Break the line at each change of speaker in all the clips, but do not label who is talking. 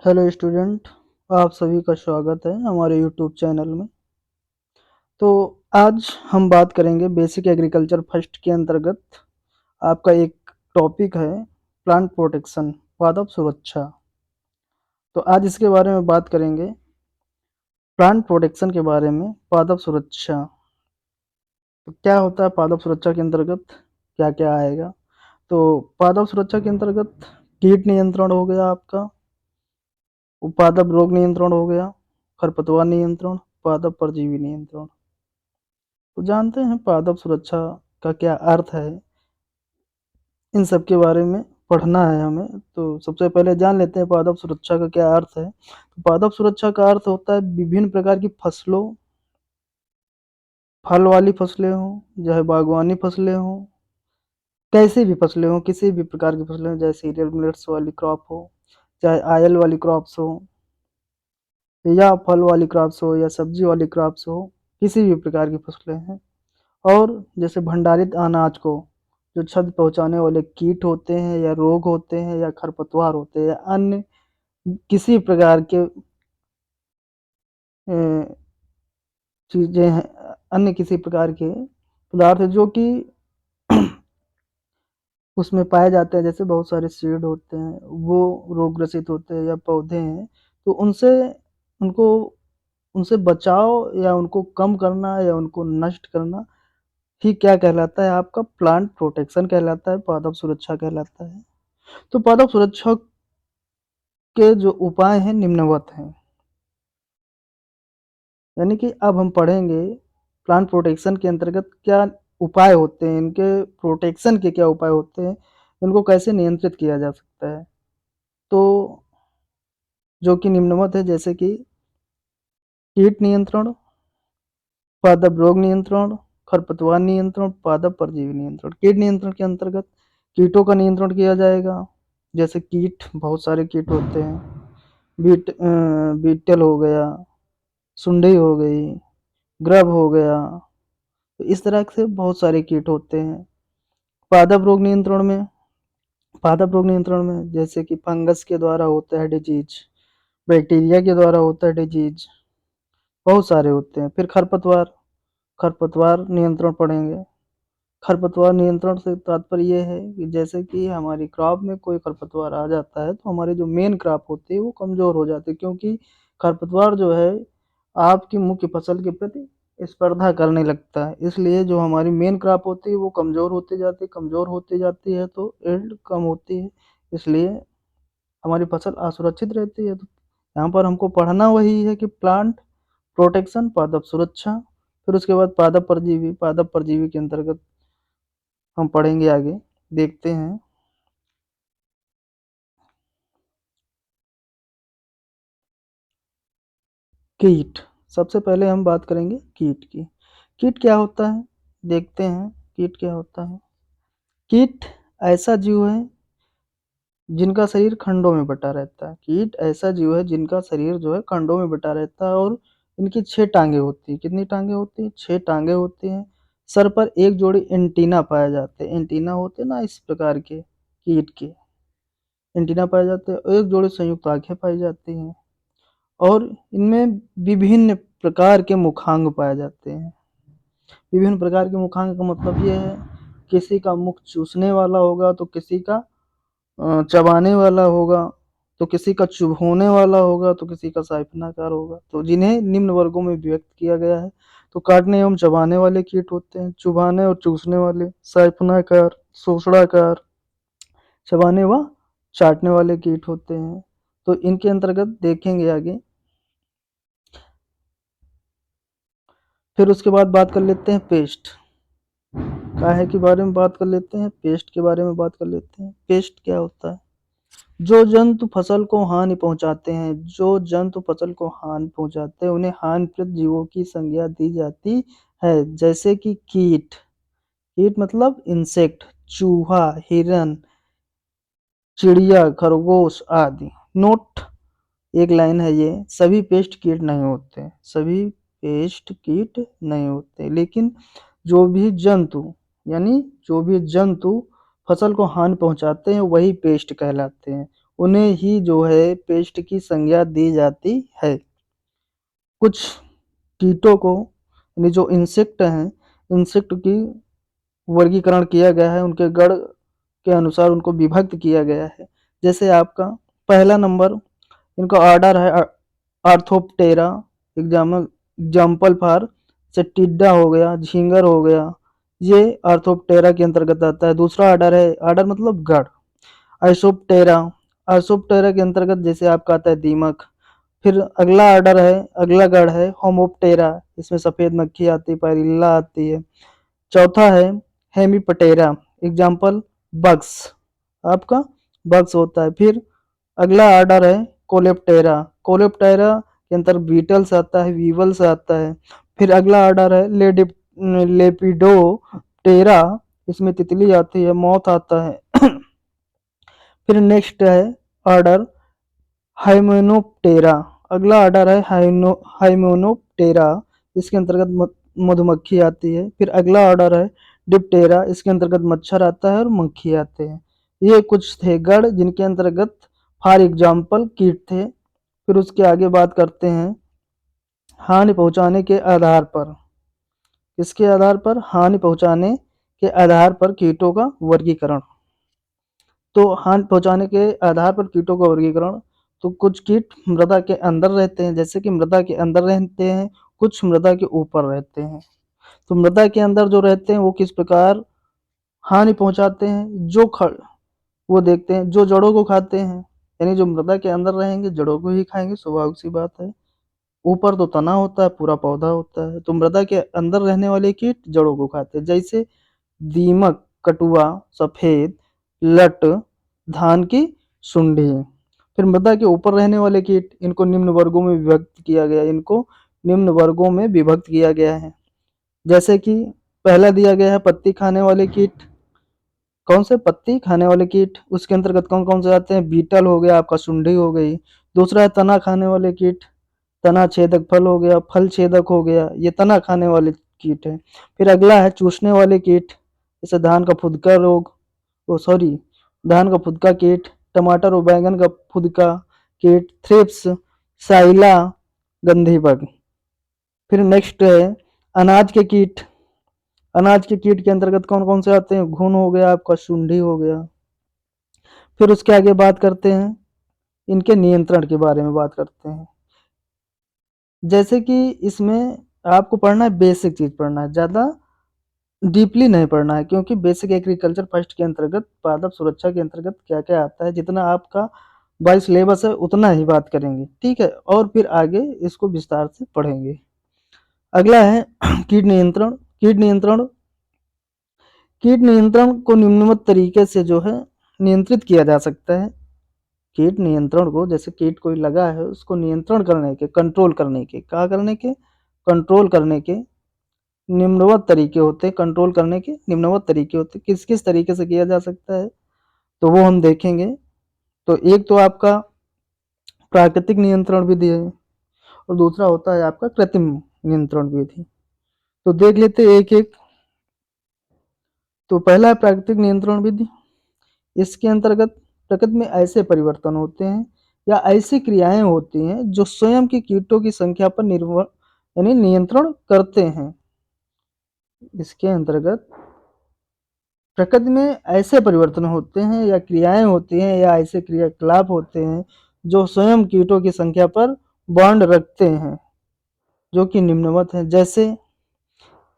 Hello student, आप सभी का स्वागत है हमारे यूट्यूब चैनल में। तो आज हम बात करेंगे बेसिक एग्रीकल्चर फर्स्ट के अंतर्गत आपका एक टॉपिक है प्लांट प्रोटेक्शन, पादप सुरक्षा। तो आज इसके बारे में बात करेंगे, प्लांट प्रोटेक्शन के बारे में, पादप सुरक्षा। तो क्या होता है पादप सुरक्षा के अंतर्गत, क्या क्या आएगा। तो पादप सुरक्षा के अंतर्गत कीट नियंत्रण हो गया आपका, पादप रोग नियंत्रण हो गया, खरपतवार नियंत्रण, पादप परजीवी नियंत्रण। तो जानते हैं पादप सुरक्षा का क्या अर्थ है, इन सब के बारे में पढ़ना है हमें। तो सबसे पहले जान लेते हैं पादप सुरक्षा का क्या अर्थ है। तो पादप सुरक्षा का अर्थ होता है विभिन्न प्रकार की फसलों, फल वाली फसलें हों चाहे बागवानी फसलें हों, कैसी भी फसलें हों, किसी भी प्रकार की फसलें हों, चाहे सीरियल मिलेट्स वाली क्रॉप हो, चाहे आयल वाली क्रॉप्स हो, या फल वाली क्रॉप्स हो, या सब्जी वाली क्रॉप्स हो, किसी भी प्रकार की फसलें हैं। और जैसे भंडारित अनाज को जो क्षति पहुंचाने वाले कीट होते हैं या रोग होते हैं या खरपतवार होते हैं या अन्य किसी प्रकार के चीजें हैं, अन्य किसी प्रकार के पदार्थ जो कि उसमें पाए जाते हैं, जैसे बहुत सारे सीड होते हैं वो रोग ग्रसित होते हैं या पौधे हैं, तो उनसे उनको उनसे बचाव या उनको कम करना या उनको नष्ट करना ही क्या कहलाता है, आपका प्लांट प्रोटेक्शन कहलाता है, पादप सुरक्षा कहलाता है। तो पादप सुरक्षा के जो उपाय हैं निम्नवत हैं, यानी कि अब हम पढ़ेंगे प्लांट प्रोटेक्शन के अंतर्गत क्या उपाय होते हैं, इनके प्रोटेक्शन के क्या उपाय होते हैं, इनको कैसे नियंत्रित किया जा सकता है। तो जो कि निम्नवत है, जैसे कि कीट नियंत्रण, पादप रोग नियंत्रण, खरपतवार नियंत्रण, पादप परजीवी नियंत्रण। कीट नियंत्रण के अंतर्गत कीटों का नियंत्रण किया जाएगा। जैसे कीट, बहुत सारे कीट होते हैं, बीटल हो गया, सुंडी हो गई, ग्रब हो गया, तो इस तरह से बहुत सारे कीट होते हैं। पादप रोग नियंत्रण में जैसे कि फंगस के द्वारा होता है डिजीज, बैक्टीरिया के द्वारा होता है डिजीज, बहुत सारे होते हैं। फिर खरपतवार नियंत्रण पढ़ेंगे। खरपतवार नियंत्रण से तात्पर्य ये है कि जैसे कि हमारी क्रॉप में कोई खरपतवार आ जाता है तो हमारी जो मेन क्रॉप होती है वो कमजोर हो जाती है, क्योंकि खरपतवार जो है आपकी मुख्य फसल के प्रति स्पर्धा करने लगता है। इसलिए जो हमारी मेन क्रॉप होती है वो कमजोर होती जाती है, तो यील्ड कम होती है, इसलिए हमारी फसल असुरक्षित रहती है। तो यहाँ पर हमको पढ़ना वही है कि प्लांट प्रोटेक्शन, पादप सुरक्षा। फिर उसके बाद पादप परजीवी के अंतर्गत हम पढ़ेंगे आगे, देखते हैं। कीट, सबसे पहले हम बात करेंगे कीट की। कीट क्या होता है, देखते हैं कीट क्या होता है। कीट ऐसा जीव है जिनका शरीर खंडों में बटा रहता है। कीट ऐसा जीव है जिनका शरीर जो है खंडों में बटा रहता है, और इनकी 6 टांगे होती हैं। कितनी टांगे होती हैं? 6 टांगे होती हैं। सर पर एक जोड़ी एंटीना पाए जाते हैं। एंटीना होते हैं ना इस प्रकार के, कीट के एंटीना पाए जाते हैं। एक जोड़ी संयुक्त आंखें पाई जाती हैं, और इनमें विभिन्न प्रकार के मुखांग पाए जाते हैं। विभिन्न प्रकार के मुखांग का मतलब ये है, किसी का मुख चूसने वाला होगा तो किसी का चबाने वाला होगा, तो किसी का चुभोने वाला होगा, तो किसी का साइफनाकार होगा। तो जिन्हें निम्न वर्गों में व्यक्त किया गया है। तो काटने एवं चबाने वाले कीट होते हैं, चुभाने और चूसने वाले साइफनाकार, शोषणाकार, चबाने व चाटने वाले कीट होते हैं। तो इनके अंतर्गत देखेंगे आगे। फिर उसके बाद बात कर लेते हैं पेस्ट, काहे के बारे में बात कर लेते हैं, पेस्ट के बारे में बात कर लेते हैं। पेस्ट क्या होता है? जो जंतु फसल को हानि पहुंचाते हैं, जो जंतु फसल को हानि पहुंचाते हैं उन्हें हानिप्रद जीवों की संज्ञा दी जाती है। जैसे कि कीट, कीट मतलब इंसेक्ट, चूहा, हिरन, चिड़िया, खरगोश आदि। नोट, एक लाइन है ये, सभी पेस्ट कीट नहीं होते, सभी पेस्ट कीट नहीं होते, लेकिन जो भी जंतु, यानी जो भी जंतु फसल को हानि पहुंचाते हैं वही पेस्ट कहलाते हैं। उन्हें ही जो है पेस्ट की संज्ञा दी जाती है। कुछ कीटों को यानी जो इंसेक्ट हैं, इंसेक्ट की वर्गीकरण किया गया है, उनके गण के अनुसार उनको विभक्त किया गया है। जैसे आपका पहला नंबर, इनका ऑर्डर है आर्थोप्टेरा। एग्जाम्पल फॉर से टिड्डा हो गया, झींगर हो गया, ये आर्थोप्टेरा के अंतर्गत आता है। दूसरा ऑर्डर है, ऑर्डर मतलब गण, आइसोप्टेरा। आइसोप्टेरा के अंतर्गत जैसे आपका आता है दीमक। फिर अगला ऑर्डर है, अगला गण है होमोप्टेरा, इसमें सफेद मक्खी आती है, पायरिल्ला आती है। चौथा है हेमीपटेरा, एग्जाम्पल बग्स, आपका बग्स होता है। फिर अगला ऑर्डर है कोलेप्टेरा। कोलेप्टेरा के अंतर बीटल्स आता है, वीवल्स आता है। फिर अगला ऑर्डर है लेपिडोप्टेरा, इसमें तितली आती है, मौत आता है। फिर नेक्स्ट है ऑर्डर हाइमेनोप्टेरा। अगला ऑर्डर है हाइमेनोप्टेरा, इसके अंतर्गत मधुमक्खी आती है। फिर अगला ऑर्डर है डिप्टेरा, इसके अंतर्गत मच्छर आता है और मक्खी आते हैं। ये कुछ थे गण जिनके अंतर्गत फॉर एग्जाम्पल कीट थे। फिर उसके आगे बात करते हैं हानि पहुंचाने के आधार पर। इसके आधार पर, हानि पहुंचाने के आधार पर कीटों का वर्गीकरण। तो हानि पहुंचाने के आधार पर कीटों का वर्गीकरण, तो कुछ कीट मृदा के अंदर रहते हैं, जैसे कि मृदा के अंदर रहते हैं, कुछ मृदा के ऊपर रहते हैं। तो मृदा के अंदर जो रहते हैं वो किस प्रकार हानि पहुंचाते हैं, वो देखते हैं जो जड़ों को खाते हैं, यानी जो मृदा के अंदर रहेंगे जड़ों को ही खाएंगे, स्वाभाविक सी बात है। ऊपर तो तना होता है, पूरा पौधा होता है, तो मृदा के अंदर रहने वाले कीट जड़ों को खाते हैं, जैसे दीमक, कटुआ, सफेद लट, धान की सुंडी। फिर मृदा के ऊपर रहने वाले कीट, इनको निम्न वर्गों में विभक्त किया गया, इनको निम्न वर्गों में विभक्त किया गया है। जैसे कि पहला दिया गया है पत्ती खाने वाले कीट। कौन से? पत्ती खाने वाले कीट। उसके अंतर्गत कौन कौन से आते हैं? बीटल हो गया, आपका सुंडी हो गई। दूसरा है तना खाने वाले कीट, तना छेदक फल हो गया, फल छेदक हो गया, ये तना खाने वाले कीट है। फिर अगला है चूसने वाले कीट, जैसे धान का फुदका रोग, धान का फुदका कीट, टमाटर और बैंगन का फुदका कीट, थ्रिप्स, साइला, गंधी बग। फिर नेक्स्ट है अनाज के कीट। अनाज के कीट के अंतर्गत कौन कौन से आते हैं? घुन हो गया, आपका सुंडी हो गया। फिर उसके आगे बात करते हैं इनके नियंत्रण के बारे में बात करते हैं। जैसे कि इसमें आपको पढ़ना है, बेसिक चीज पढ़ना है, ज्यादा डीपली नहीं पढ़ना है, क्योंकि बेसिक एग्रीकल्चर फर्स्ट के अंतर्गत पादप सुरक्षा के अंतर्गत क्या क्या आता है, जितना आपका बाई सिलेबस है उतना ही बात करेंगे, ठीक है। और फिर आगे इसको विस्तार से पढ़ेंगे। अगला है कीट नियंत्रण। कीट नियंत्रण, कीट नियंत्रण को निम्नवत तरीके से जो है नियंत्रित किया जा सकता है। कीट नियंत्रण को, जैसे कीट कोई लगा है उसको नियंत्रण करने के, कंट्रोल करने के, क्या करने के? कंट्रोल करने के निम्नवत तरीके होते हैं। कंट्रोल करने के निम्नवत तरीके होते हैं। किस किस तरीके से किया जा सकता है तो वो हम देखेंगे। तो एक तो आपका प्राकृतिक नियंत्रण विधि है और दूसरा होता है आपका कृत्रिम नियंत्रण विधि। तो देख लेते एक एक। तो पहला है प्राकृतिक नियंत्रण विधि। इसके अंतर्गत प्रकृति में ऐसे परिवर्तन होते हैं या ऐसी क्रियाएं होती हैं जो स्वयं की कीटों की संख्या पर निर्भर यानी नियंत्रण करते हैं। इसके अंतर्गत प्रकृति में ऐसे परिवर्तन होते हैं या क्रियाएं होती हैं या ऐसे क्रियाकलाप होते हैं जो स्वयं कीटों की संख्या पर बॉन्ड रखते हैं, जो कि निम्नवत है। जैसे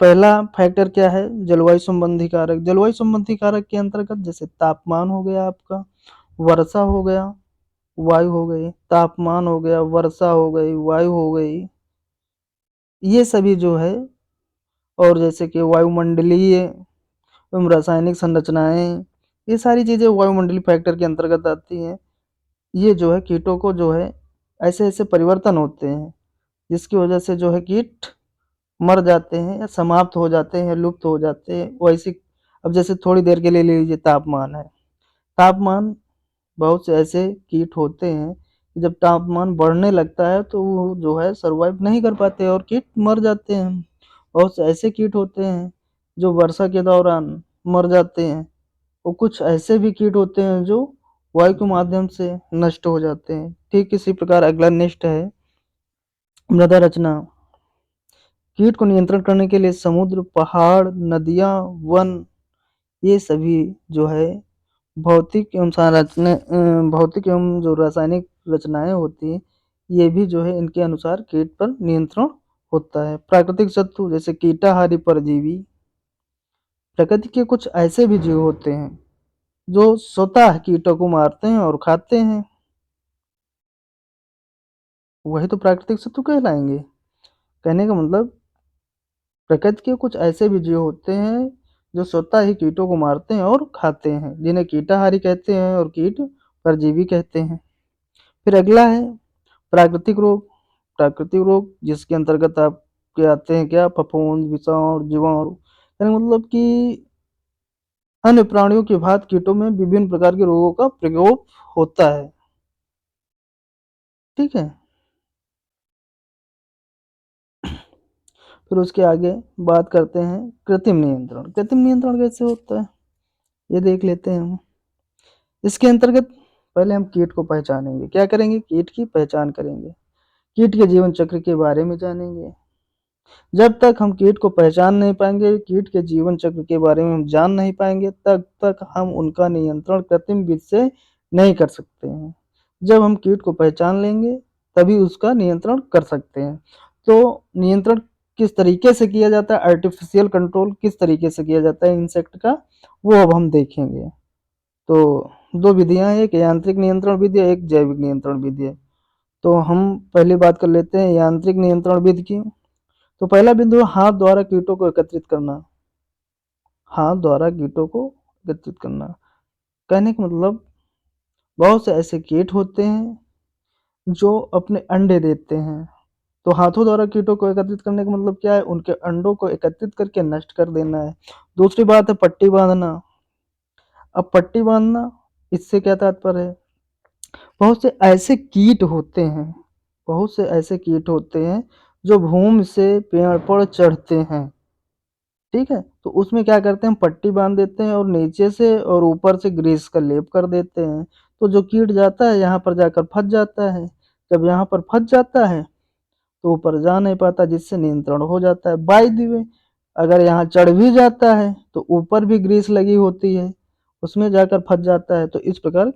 पहला फैक्टर क्या है? जलवायु संबंधी कारक। जलवायु संबंधी कारक के अंतर्गत जैसे तापमान हो गया, आपका वर्षा हो गया, वायु हो गई, तापमान हो गया, वर्षा हो गई, वायु हो गई, ये सभी जो है। और जैसे कि वायुमंडलीय एवं रासायनिक संरचनाएं, ये सारी चीजें वायुमंडलीय फैक्टर के अंतर्गत आती हैं। ये जो है कीटों को जो है ऐसे ऐसे परिवर्तन होते हैं जिसकी वजह से जो है कीट मर जाते हैं या समाप्त हो जाते हैं या लुप्त हो जाते हैं। वैसे अब जैसे थोड़ी देर के लिए ले लीजिए, तापमान है। तापमान, बहुत से ऐसे कीट होते हैं कि जब तापमान बढ़ने लगता है तो वो जो है सर्वाइव नहीं कर पाते और कीट मर जाते हैं। बहुत से ऐसे कीट होते हैं जो वर्षा के दौरान मर जाते हैं और कुछ ऐसे भी कीट होते हैं जो वायु के माध्यम से नष्ट हो जाते हैं। ठीक इसी प्रकार अगला नेक्स्ट है मृदा रचना। कीट को नियंत्रण करने के लिए समुद्र, पहाड़, नदियाँ, वन, ये सभी जो है भौतिक एवं जो रासायनिक रचनाएं होती हैं, ये भी जो है इनके अनुसार कीट पर नियंत्रण होता है। प्राकृतिक शत्रु जैसे कीटाहारी परजीवी। प्रकृति के कुछ ऐसे भी जीव होते हैं जो स्वतः कीटों को मारते हैं और खाते हैं, वही तो प्राकृतिक शत्रु कहलाएंगे। कहने का मतलब प्रकृति के कुछ ऐसे भी जीव होते हैं जो स्वतः ही कीटों को मारते हैं और खाते हैं, जिन्हें कीटाहारी कहते हैं और कीट परजीवी कहते हैं। फिर अगला है प्राकृतिक रोग। प्राकृतिक रोग जिसके अंतर्गत आपके आते हैं क्या, फफूंद, विषाणु, जीवाणु, यानी मतलब कि अन्य प्राणियों की भांति कीटों में विभिन्न प्रकार के रोगों का प्रकोप होता है। ठीक है। फिर उसके आगे बात करते हैं कृत्रिम नियंत्रण। कृत्रिम नियंत्रण कैसे होता है ये देख लेते हैं हम। इसके अंतर्गत पहले हम कीट को पहचानेंगे। क्या करेंगे, कीट की पहचान करेंगे, कीट के जीवन चक्र के बारे में जानेंगे। जब तक हम कीट को पहचान नहीं पाएंगे, कीट के जीवन चक्र के बारे में हम जान नहीं पाएंगे, तब तक हम उनका नियंत्रण कृत्रिम विधि से नहीं कर सकते हैं। जब हम कीट को पहचान लेंगे तभी उसका नियंत्रण कर सकते हैं। तो नियंत्रण किस तरीके से किया जाता है, आर्टिफिशियल कंट्रोल किस तरीके से किया जाता है इंसेक्ट का, वो अब हम देखेंगे। तो दो विधियां हैं, एक यांत्रिक नियंत्रण विधि है, एक जैविक नियंत्रण विधि है। तो हम पहले बात कर लेते हैं यांत्रिक नियंत्रण विधि की। तो पहला बिंदु है हाथ द्वारा कीटों को एकत्रित करना। हाथ द्वारा कीटों को एकत्रित करना कहने का मतलब बहुत से ऐसे कीट होते हैं जो अपने अंडे देते हैं। तो हाथों द्वारा कीटों को एकत्रित करने का मतलब क्या है, उनके अंडों को एकत्रित करके नष्ट कर देना है। दूसरी बात है पट्टी बांधना। अब पट्टी बांधना इससे क्या तात्पर्य है, बहुत से ऐसे कीट होते हैं, बहुत से ऐसे कीट होते हैं जो भूमि से पेड़ पर चढ़ते हैं। ठीक है, तो उसमें क्या करते हैं, हम पट्टी बांध देते हैं और नीचे से और ऊपर से ग्रीस का लेप कर देते हैं। तो जो कीट जाता है यहाँ पर जाकर फंस जाता है। जब यहाँ पर फंस जाता है तो ऊपर जा नहीं पाता, जिससे नियंत्रण हो जाता है। बाय द वे अगर यहाँ चढ़ भी जाता है तो ऊपर भी ग्रीस लगी होती है, उसमें जाकर फंस जाता है। तो इस प्रकार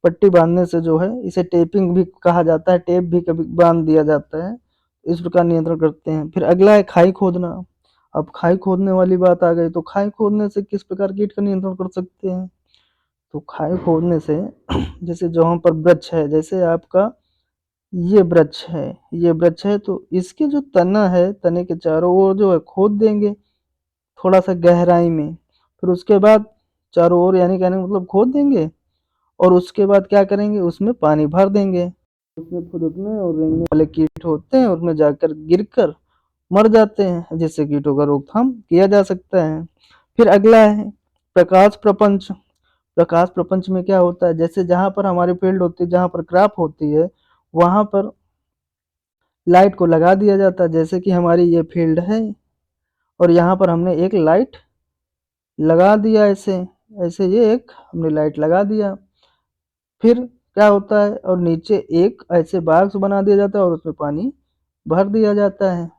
पट्टी बांधने से जो है, इसे टेपिंग भी कहा जाता है, टेप भी कभी बांध दिया जाता है। इस प्रकार नियंत्रण करते हैं। फिर अगला है खाई खोदना। अब खाई खोदने वाली बात आ गई, तो खाई खोदने से किस प्रकार कीट का नियंत्रण कर सकते हैं। तो खाई खोदने से जैसे जहाँ पर वृक्ष है, जैसे आपका ये वृक्ष है, ये वृक्ष है, तो इसके जो तना है, तने के चारों ओर जो है खोद देंगे थोड़ा सा गहराई में। फिर उसके बाद चारों ओर यानी कहने का मतलब खोद देंगे और उसके बाद क्या करेंगे, उसमें पानी भर देंगे। उसमें फुदकने और रेंगने वाले कीट होते हैं, उसमें जाकर गिरकर मर जाते हैं, जिससे कीटों का रोकथाम किया जा सकता है। फिर अगला है प्रकाश प्रपंच। प्रकाश प्रपंच में क्या होता है, जैसे जहां पर हमारी फील्ड होती है, जहां पर क्रॉप होती है, वहां पर लाइट को लगा दिया जाता है। जैसे कि हमारी ये फील्ड है और यहाँ पर हमने एक लाइट लगा दिया, ऐसे ऐसे ये एक हमने लाइट लगा दिया। फिर क्या होता है, और नीचे एक ऐसे बॉक्स बना दिया जाता है और उसमें पानी भर दिया जाता है।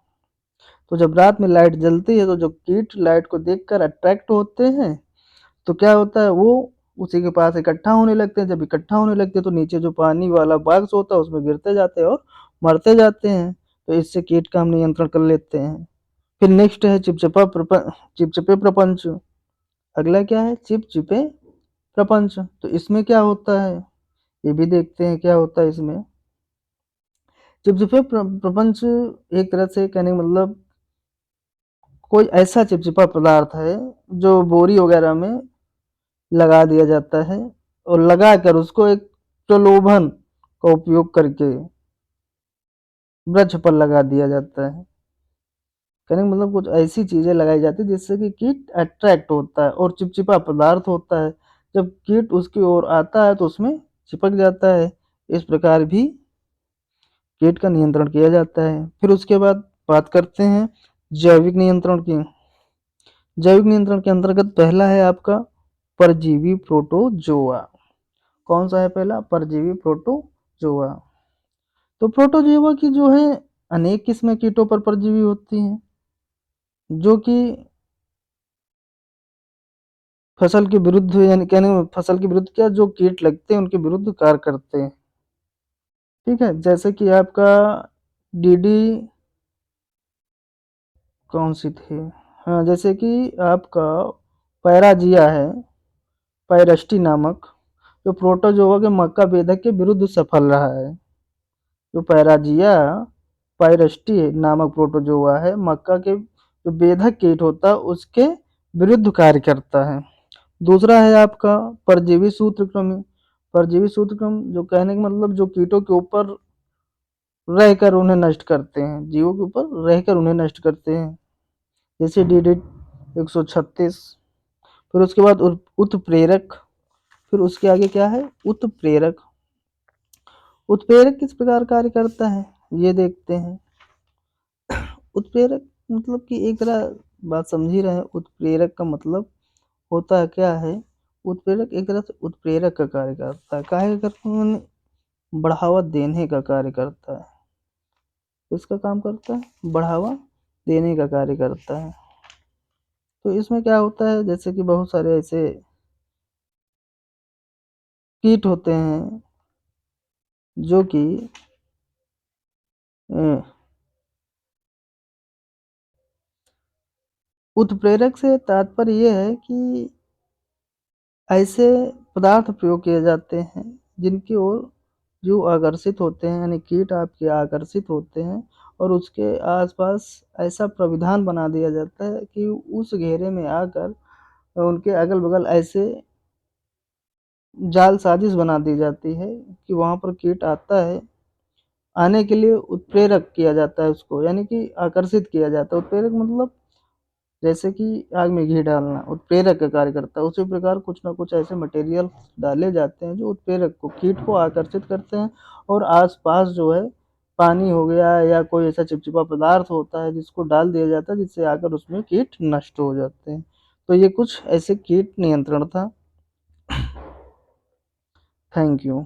तो जब रात में लाइट जलती है तो जो कीट लाइट को देखकर अट्रैक्ट होते हैं, तो क्या होता है, वो उसी के पास इकट्ठा होने लगते हैं। जब इकट्ठा होने लगते हैं तो नीचे जो पानी वाला बॉक्स होता है उसमें गिरते जाते हैं और मरते जाते हैं। तो इससे कीट का हम नियंत्रण कर लेते हैं। फिर नेक्स्ट है चिपचिपे प्रपंच। अगला क्या है, चिपचिपे प्रपंच। तो इसमें क्या होता है ये भी देखते हैं क्या होता है इसमें। चिपचिपे प्रपंच एक तरह से कहने का मतलब कोई ऐसा चिपचिपा पदार्थ है जो बोरी वगैरह में लगा दिया जाता है और लगाकर उसको एक प्रलोभन का उपयोग करके वृक्ष पर लगा दिया जाता है। कहने का मतलब कुछ ऐसी चीजें लगाई जाती है जिससे कि कीट अट्रैक्ट होता है और चिपचिपा पदार्थ होता है, जब कीट उसकी ओर आता है तो उसमें चिपक जाता है। इस प्रकार भी कीट का नियंत्रण किया जाता है। फिर उसके बाद बात करते हैं जैविक नियंत्रण की। जैविक नियंत्रण के अंतर्गत पहला है आपका परजीवी प्रोटोजोआ। कौन सा है पहला? परजीवी प्रोटोजोआ। तो प्रोटोजोआ की जो है अनेक किस्में कीटों पर परजीवी होती हैं, जो कि फसल के विरुद्ध, यानी कहने फसल के विरुद्ध क्या, जो कीट लगते हैं उनके विरुद्ध कार्य करते हैं। ठीक है, जैसे कि आपका डीडी कौन सी थी, हाँ, जैसे कि आपका पैराजिया है, पायरस्टी नामक, जो प्रोटोजोआ के मक्का बेधक के विरुद्ध सफल रहा है। जो पैराजिया पायरस्टी नामक प्रोटोजोआ है, मक्का के जो बेधक कीट होता है उसके विरुद्ध कार्य करता है। दूसरा है आपका परजीवी सूत्रकृमि। परजीवी सूत्रकृमि जो कहने का मतलब जो कीटों के ऊपर रहकर उन्हें नष्ट करते हैं, जीवों के ऊपर रहकर उन्हें नष्ट करते हैं, जैसे डीडी 136। फिर उसके बाद उत्प्रेरक। फिर उसके आगे क्या है? उत्प्रेरक। उत्प्रेरक किस प्रकार कार्य करता है ये देखते हैं। उत्प्रेरक मतलब कि एक तरह बात समझ ही रहे हैं, उत्प्रेरक का मतलब होता है क्या है? उत्प्रेरक एक तरह से उत्प्रेरक का कार्य करता है, काहे का करता है? बढ़ावा देने का कार्य करता है। इसका काम करता है बढ़ावा देने का कार्य करता है। तो इसमें क्या होता है, जैसे कि बहुत सारे ऐसे कीट होते हैं जो कि उत्प्रेरक से तात्पर्य यह है कि ऐसे पदार्थ प्रयोग किए जाते हैं जिनकी ओर जीव आकर्षित होते हैं, यानी कीट आपके आकर्षित होते हैं, और उसके आसपास ऐसा प्राविधान बना दिया जाता है कि उस घेरे में आकर उनके अगल बगल ऐसे जाल साजिश बना दी जाती है कि वहाँ पर कीट आता है, आने के लिए उत्प्रेरक किया जाता है उसको, यानी कि आकर्षित किया जाता है। उत्प्रेरक मतलब जैसे कि आग में घी डालना उत्प्रेरक का कार्य करता है, उसी प्रकार कुछ ना कुछ ऐसे मटेरियल डाले जाते हैं जो उत्प्रेरक को, कीट को आकर्षित करते हैं, और आसपास जो है पानी हो गया या कोई ऐसा चिपचिपा पदार्थ होता है जिसको डाल दिया जाता है, जिससे आकर उसमें कीट नष्ट हो जाते हैं। तो ये कुछ ऐसे कीट नियंत्रण था। Thank you.